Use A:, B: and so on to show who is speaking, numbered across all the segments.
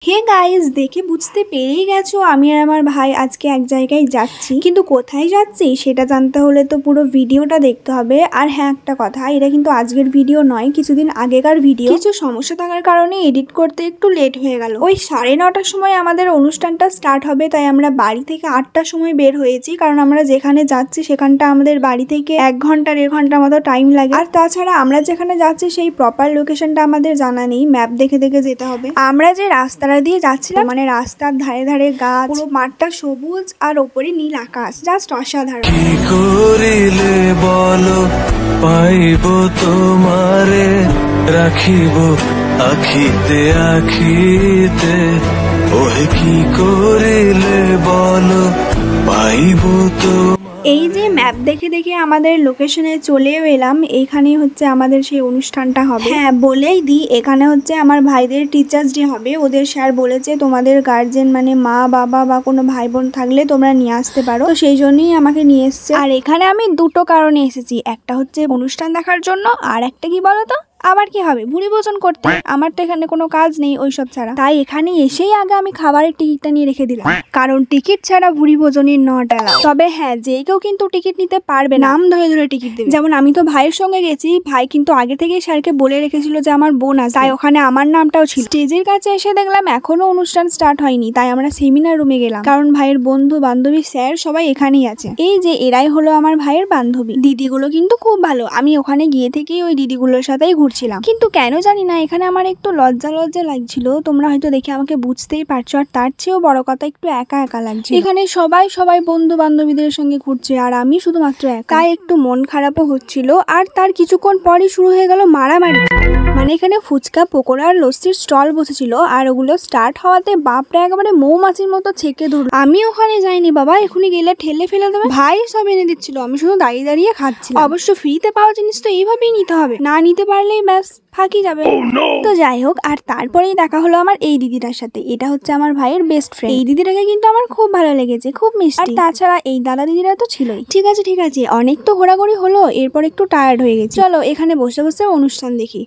A: Hey guys, দেখে বুঝতে পেরেই গেছো আমি আর আমার ভাই আজকে এক জায়গায় যাচ্ছি, কিন্তু কোথায় যাচ্ছি সেটা জানতে হলে তো পুরো ভিডিওটা দেখতে হবে। আর হ্যাঁ, একটা কথা, এটা কিন্তু আজকের ভিডিও নয়, কিছুদিন আগেকার ভিডিও। কিছু সমস্যা থাকার কারণে এডিট করতে একটু লেট হয়ে গেল। ওই 9:30টার সময় আমাদের অনুষ্ঠানটা স্টার্ট হবে, তাই আমরা বাড়ি থেকে 8টার সময় বের হয়েছি, কারণ আমরা যেখানে যাচ্ছি সেখানটা আমাদের বাড়ি থেকে 1 ঘন্টা 1.5 ঘন্টা মতো টাইম লাগে। আর তাছাড়া আমরা যেখানে যাচ্ছি সেই প্রপার লোকেশনটা আমাদের জানা নেই, ম্যাপ দেখে দেখে যেতে হবে। আমরা যে রাস্তা দিয়ে যাচ্ছিলাম, মানে রাস্তার ধারে ধারে গাছ, পুরো মাঠটা সবুজ আর ওপরে নীল আকাশ, জাস্ট অসাধারণ।
B: কি করিলে বলো পাইব তোমারে, রাখিব আখিতে আখিতে, ওহে কি করিলে বলো পাইব তো।
A: এই যে ম্যাপ দেখে দেখে আমাদের লোকেশনে চলেও এলাম, এইখানেই হচ্ছে আমাদের সেই অনুষ্ঠানটা হবে। হ্যাঁ, বলেই দিই, এখানে হচ্ছে আমার ভাইদের টিচার্স ডে হবে। ওদের স্যার বলেছে তোমাদের গার্জেন মানে মা বাবা বা কোনো ভাই বোন থাকলে তোমরা নিয়ে আসতে পারো, তো সেই জন্যই আমাকে নিয়ে এসছে। আর এখানে আমি দুটো কারণে এসেছি, একটা হচ্ছে অনুষ্ঠান দেখার জন্য, আর একটা কি বলতো, আবার কি হবে, ভুরি ভোজন করতে। আমার তো এখানে কোনো কাজ নেই ওইসব ছাড়া, তাই এখানে এসেই আগে আমি খাবারের টিকিটটা নিয়ে রেখে দিলাম, কারণ টিকিট ছাড়া ভুরি ভোজনের নট অ্যালাউ। তবে হ্যাঁ, যে কেউ কিন্তু টিকিট নিতে পারবে, নাম ধরে ধরে টিকিট দেবে। যেমন আমি তো ভাইয়ের সঙ্গে গেছি, ভাই কিন্তু আগে থেকে স্যারকে বলে রেখেছিল যে আমার বোন আছে, তাই ওখানে আমার নামটাও ছিল। স্টেজের কাছে এসে দেখলাম এখনো অনুষ্ঠান স্টার্ট হয়নি, তাই আমরা সেমিনার রুমে গেলাম, কারণ ভাইয়ের বন্ধু বান্ধবী স্যার সবাই এখানেই আছে। এই যে এরাই হলো আমার ভাইয়ের বান্ধবী। দিদিগুলো কিন্তু খুব ভালো, আমি ওখানে গিয়ে থেকেই ওই দিদিগুলোর সাথেই ঘুরছিলাম, কিন্তু কেন জানি না এখানে আমার একটু লজ্জা লজ্জা লাগছিল। তোমরা হয়তো দেখে আমাকে বুঝতেই পারছো। আর তার চেয়েও বড় কথা, একটু একা একা লাগছে। এখানে সবাই বন্ধু বান্ধবীদের সঙ্গে ঘুরছে, আর আমি শুধুমাত্র একা, তাই একটু মন খারাপও হচ্ছিল। আর তার কিছুক্ষণ পরই শুরু হয়ে গেল মারামারি। মানে এখানে ফুচকা, পকোড়া আর লস্যির স্টল বসেছিল, আর ওগুলো স্টার্ট হওয়াতে বাপরে একেবারে মৌমাছির মতো ছেকে ধরল। আমি ওখানে যাইনি বাবা, এখনই গেলে ঠেলে ফেলে দেবে। ভাই সব এনে দিচ্ছিল, আমি শুধু দাঁড়িয়ে দাঁড়িয়ে খাচ্ছিলাম। অবশ্য ফ্রিতে পাওয়া জিনিস তো এইভাবেই নিতে হবে, না নিতে পারলেই ব্যাস ফাঁকি যাবে। তো যাই হোক, আর তারপরেই দেখা হলো আমার এই দিদিটার সাথে। এটা হচ্ছে আমার ভাইয়ের বেস্ট ফ্রেন্ড। এই দিদিটাকে কিন্তু আমার খুব ভালো লেগেছে, খুব মিষ্টি। আর তাছাড়া এই দাদা দিদিরা তো ছিলই। ঠিক আছে অনেক তো ঘোরাঘুরি হলো, এরপর একটু টায়ার্ড হয়ে গেছি, চলো এখানে বসে বসে অনুষ্ঠান দেখি।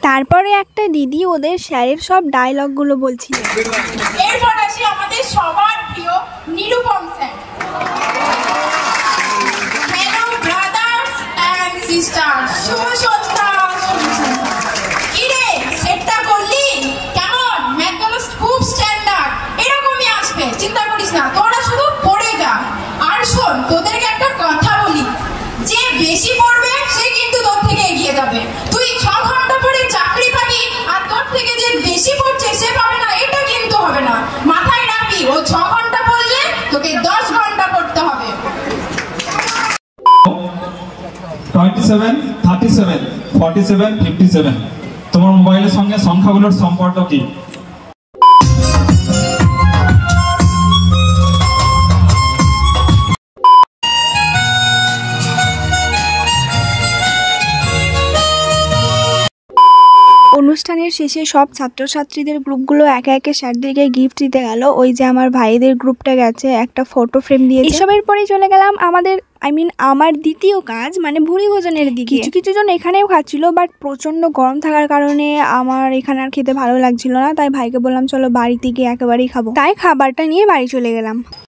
A: তারপরে একটা দিদি ওদের স্যারের সব ডায়লগ গুলো বলছিল।
C: এরপর আসি আমাদের সবার প্রিয় Nirupam sir. Hello brothers and sisters, শুভ সন্ধ্যা। কিরে সেটটা করলি কেমন? ম্যাকডোনাল্ডস খুব স্ট্যান্ডার্ড, এরকমই আসবে, চিন্তা করিস না, তোরা শুধু পড়ে যা। আর শোন, তোদেরকে একটা কথা বলি, যে বেশি পড়বে সে কিন্তু তোর থেকে এগিয়ে যাবে। তুই 6 ঘন্টা পরে চাকরি পাবি, আর তোর থেকে যে বেশি পড়ছে সে পাবে না, এটা কিন্তু হবে না। মাথায় রাখবি, ও 6 ঘন্টা পড়লে তোকে 10 ঘন্টা পড়তে হবে।
D: 27, 37, 47, 57। তোমার মোবাইলের সঙ্গে সংখ্যাগুলোর সম্পর্ক কি?
A: অনুষ্ঠানের শেষে সব ছাত্রছাত্রীদের গ্রুপগুলো একে একে স্যারদেরকে গিফট দিতে গেল। ওই যে আমার ভাইদের গ্রুপটা গেছে, একটা ফটো ফ্রেম দিয়ে। এসবের পরেই চলে গেলাম আমার দ্বিতীয় কাজ, মানে ভুরি ভোজনের দিকে। কিছু জন এখানেও খাচ্ছিল, বাট প্রচন্ড গরম থাকার কারণে আমার এখানে আর খেতে ভালো লাগছিল না, তাই ভাইকে বললাম চলো বাড়িতে গিয়ে একেবারেই খাবো। তাই খাবারটা নিয়ে বাড়ি চলে গেলাম।